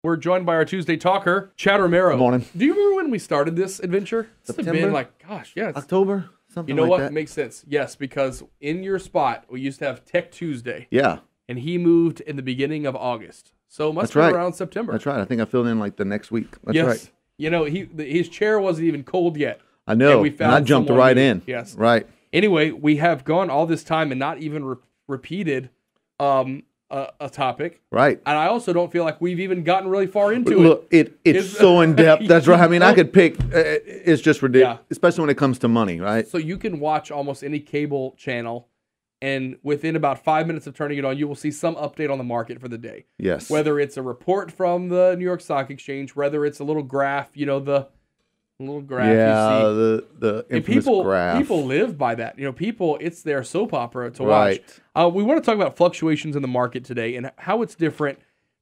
We're joined by our Tuesday Talker, Chad Romero. Good morning. Do you remember when we started this adventure? September? It's been like, gosh, yeah. October? Something You know like what? that. It makes sense. Yes, because in your spot, we used to have Tech Tuesday. Yeah. And he moved in the beginning of August. So it must That's have been right. around September. That's right. I think I filled in like the next week. That's yes. right. You know, his chair wasn't even cold yet. I know. And I jumped someone right new. in. Yes. Right. Anyway, we have gone all this time and not even repeated a topic. Right. And I also don't feel like we've even gotten really far into Look, it's so in depth. That's right. I mean, I could pick. It's just ridiculous, especially when it comes to money, right? So you can watch almost any cable channel, and within about 5 minutes of turning it on, you will see some update on the market for the day. Yes. Whether it's a report from the New York Stock Exchange, whether it's a little graph, you know, the little graph you see. the infamous graph. People live by that. You know, it's their soap opera to Right. watch. We want to talk about fluctuations in the market today and how it's different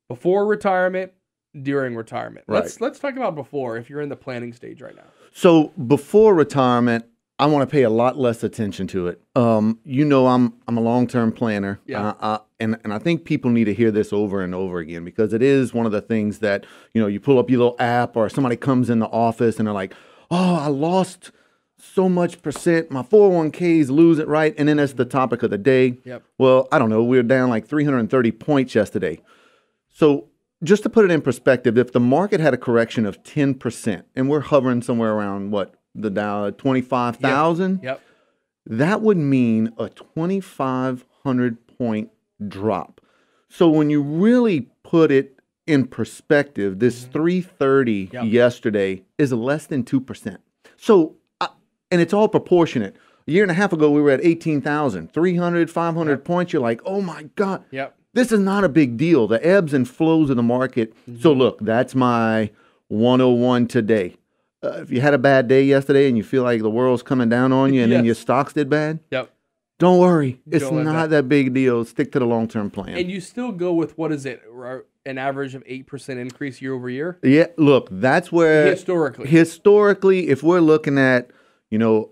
before retirement, during retirement. Right. Let's talk about before, if you're in the planning stage right now. So before retirement, I want to pay a lot less attention to it. You know, I'm a long-term planner. Yeah. And I think people need to hear this over and over again, because it is one of the things that, you know, you pull up your little app or somebody comes in the office and they're like, oh, I lost so much percent. My 401ks lose it, right? And then that's the topic of the day. Yep. Well, I don't know. We were down like 330 points yesterday. So just to put it in perspective, if the market had a correction of 10%, and we're hovering somewhere around what? The Dow, 25,000? Yep. That would mean a 2,500 point drop. So when you really put it in perspective, this 330 yesterday is less than 2%. So, and it's all proportionate. A year and a half ago, we were at 18,000, 300, 500 points. You're like, oh my God, this is not a big deal. The ebbs and flows of the market. So look, that's my 101 today. If you had a bad day yesterday and you feel like the world's coming down on you and then your stocks did bad, don't worry. It's not that big a deal. Stick to the long-term plan. And you still go with, what is it, an average of 8% increase year over year? Yeah, look, that's where... Historically, if we're looking at, you know,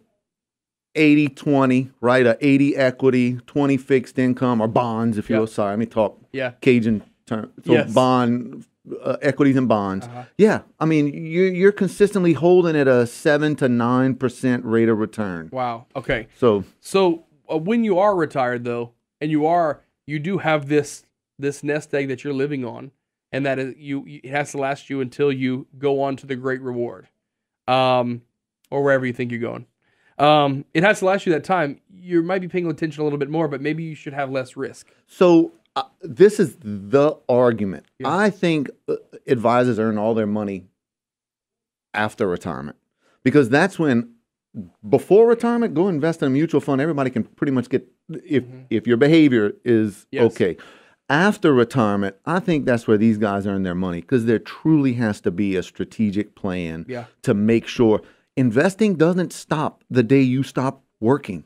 80-20, right? A 80 equity, 20 fixed income, or bonds, if you will. Sorry, let me talk Cajun term. So bond... equities and bonds. Yeah, I mean, you're consistently holding at a 7 to 9% rate of return. Wow. Okay. So when you are retired though, and you do have this nest egg that you're living on, and that is it has to last you until you go on to the great reward, or wherever you think you're going. It has to last you that time. You might be paying attention a little bit more, but maybe you should have less risk. So. This is the argument. I think advisors earn all their money after retirement, because that's when, before retirement, go invest in a mutual fund. Everybody can pretty much get, if your behavior is okay. After retirement, I think that's where these guys earn their money, because there truly has to be a strategic plan to make sure investing doesn't stop the day you stop working.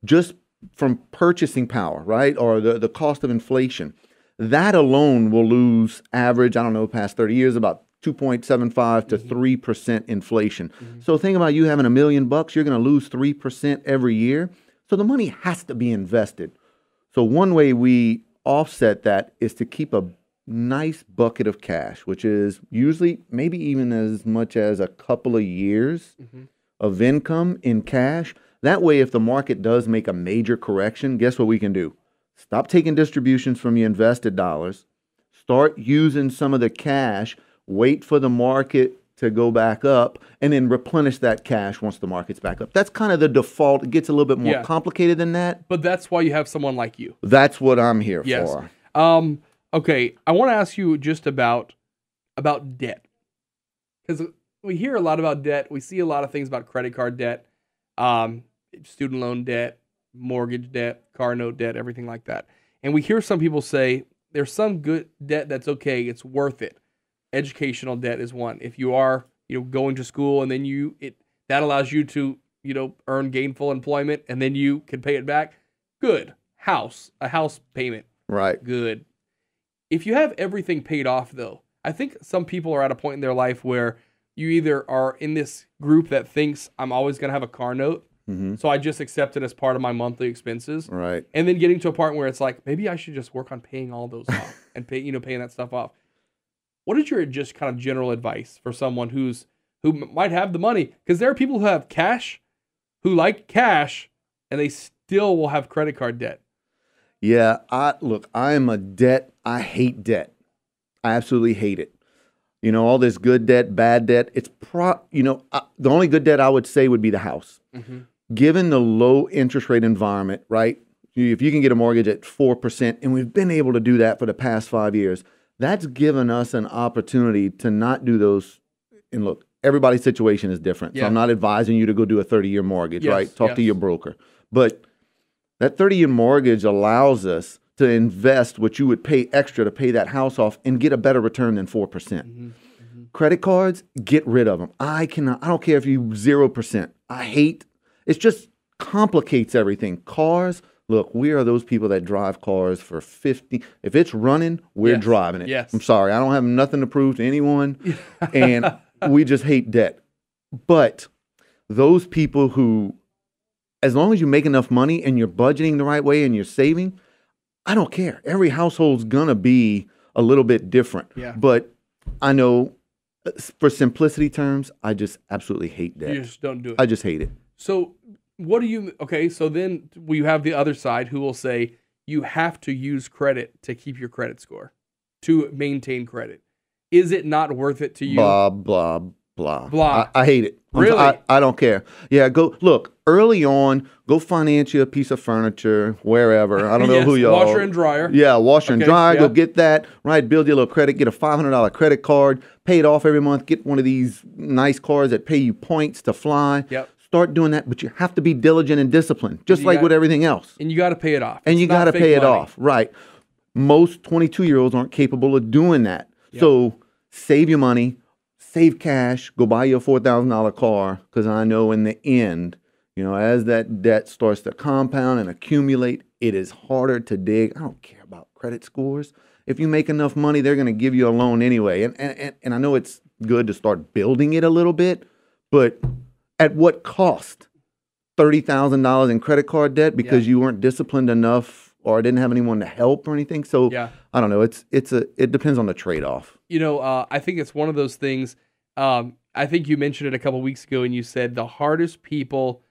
Just from purchasing power, right? Or the cost of inflation. That alone will lose average, I don't know, past 30 years, about 2.75 to 3% inflation. So think about you having $1 million, you're going to lose 3% every year. So the money has to be invested. So one way we offset that is to keep a nice bucket of cash, which is usually maybe even as much as a couple of years of income in cash. That way, if the market does make a major correction, guess what we can do? Stop taking distributions from your invested dollars. Start using some of the cash. Wait for the market to go back up, and then replenish that cash once the market's back up. That's kind of the default. It gets a little bit more complicated than that. But that's why you have someone like you. That's what I'm here for. Okay, I want to ask you just about debt. Because we hear a lot about debt. We see a lot of things about credit card debt. Student loan debt, mortgage debt, car note debt, everything like that. And we hear some people say there's some good debt that's okay, it's worth it. Educational debt is one. If you are, going to school and then that allows you to, earn gainful employment and then you can pay it back. Good. A house payment. Right. Good. If you have everything paid off though, I think some people are at a point in their life where you either are in this group that thinks I'm always going to have a car note, so I just accept it as part of my monthly expenses. Right. And then getting to a part where it's like, maybe I should just work on paying all those off and paying that stuff off. what is your just kind of general advice for someone who might have the money? Because there are people who have cash, who like cash, and they still will have credit card debt. Yeah, I am a debt. I hate debt. I absolutely hate it. You know, all this good debt, bad debt. It's the only good debt I would say would be the house. Mm-hmm. Given the low interest rate environment, right? If you can get a mortgage at 4%, and we've been able to do that for the past 5 years, that's given us an opportunity to not do those. And look, everybody's situation is different. So I'm not advising you to go do a 30-year mortgage, right? Talk to your broker. But that 30-year mortgage allows us to invest what you would pay extra to pay that house off and get a better return than 4%. Mm-hmm. Mm-hmm. Credit cards, get rid of them. I don't care if you 0%. It just complicates everything. Cars, look, we are those people that drive cars for 50. If it's running, we're driving it. Yes. I'm sorry. I don't have nothing to prove to anyone. And we just hate debt. But those people who, as long as you make enough money and you're budgeting the right way and you're saving, I don't care. Every household's going to be a little bit different. Yeah. But I know for simplicity terms, I just absolutely hate debt. You just don't do it. I just hate it. So so then we have the other side who will say you have to use credit to keep your credit score, to maintain credit. Is it not worth it to you? Blah, blah, blah. Blah. I hate it. Really? I don't care. Yeah, early on, go finance you a piece of furniture, wherever. I don't know who y'all. Washer and dryer. Yeah, washer and dryer. Go get that. Right, build your little credit. Get a $500 credit card. Pay it off every month. Get one of these nice cards that pay you points to fly. Yep. Start doing that, but you have to be diligent and disciplined, just like with everything else. And you got to pay it off. And you got to pay it off. Right. Most 22-year-olds aren't capable of doing that. Yep. So save your money. Save cash, go buy you a $4,000 car, because I know in the end, as that debt starts to compound and accumulate, it is harder to dig. I don't care about credit scores. If you make enough money, they're going to give you a loan anyway. And I know it's good to start building it a little bit, but at what cost? $30,000 in credit card debt because you weren't disciplined enough or didn't have anyone to help or anything. So I don't know. It depends on the trade-off. I think it's one of those things. I think you mentioned it a couple weeks ago, and you said the hardest people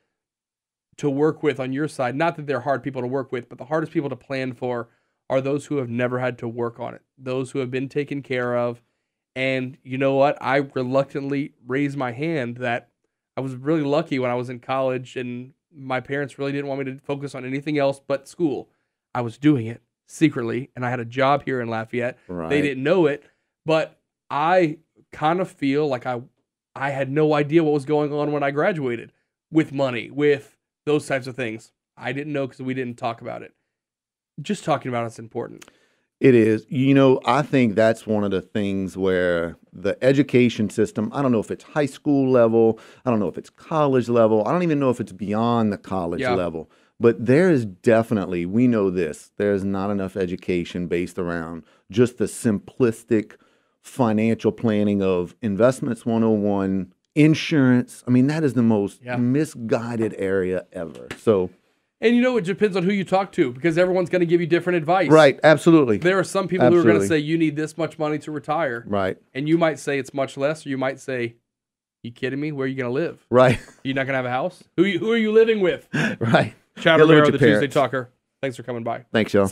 to work with on your side, not that they're hard people to work with, but the hardest people to plan for are those who have never had to work on it, those who have been taken care of. And you know what? I reluctantly raised my hand that I was really lucky when I was in college and my parents really didn't want me to focus on anything else but school. I was doing it secretly, and I had a job here in Lafayette. Right. They didn't know it, but I kind of feel like I had no idea what was going on when I graduated with money, with those types of things. I didn't know because we didn't talk about it. Just talking about it's important. It is. I think that's one of the things where the education system, I don't know if it's high school level, I don't know if it's college level, I don't even know if it's beyond the college level, but there is definitely, we know this, there's not enough education based around just the simplistic financial planning of investments 101, insurance. I mean, that is the most misguided area ever. So, and it depends on who you talk to, because everyone's going to give you different advice. Right, absolutely. There are some people who are going to say you need this much money to retire. Right. And you might say it's much less, or you might say, you kidding me? Where are you going to live? Right. You're not going to have a house? Who are you living with? Right. Chad Romero, the Tuesday Talker. Thanks for coming by. Thanks, y'all.